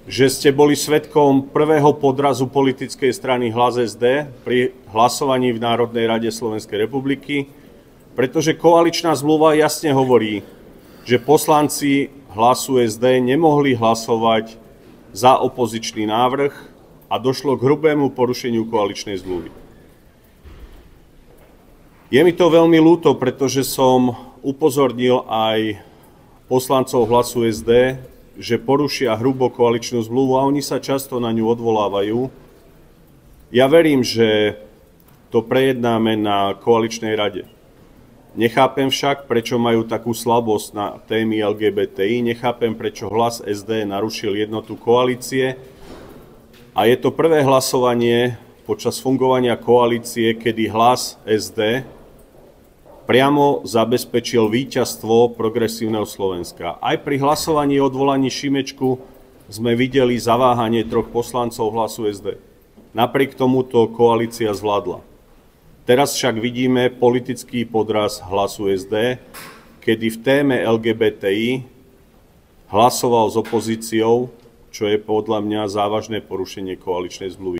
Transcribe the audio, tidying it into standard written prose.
že ste boli svedkom prvého podrazu politickej strany Hlas SD pri hlasovaní v Národnej rade Slovenskej republiky, pretože koaličná zmluva jasne hovorí, že poslanci Hlasu SD nemohli hlasovať za opozičný návrh a došlo k hrubému porušeniu koaličnej zmluvy. Je mi to veľmi ľúto, pretože som upozornil aj poslancov Hlasu SD, že porušia hrubo koaličnú zmluvu a oni sa často na ňu odvolávajú. Ja verím, že to prejednáme na koaličnej rade. Nechápem však, prečo majú takú slabosť na témy LGBTI, nechápem, prečo Hlas SD narušil jednotu koalície a je to prvé hlasovanie počas fungovania koalície, kedy Hlas SD priamo zabezpečil víťazstvo Progresívneho Slovenska. Aj pri hlasovaní o odvolaní Šimečku sme videli zaváhanie 3 poslancov Hlasu SD. Napriek tomu to koalícia zvládla. Teraz však vidíme politický podraz Hlasu SD, kedy v téme LGBTI hlasoval s opozíciou, čo je podľa mňa závažné porušenie koaličnej zmluvy.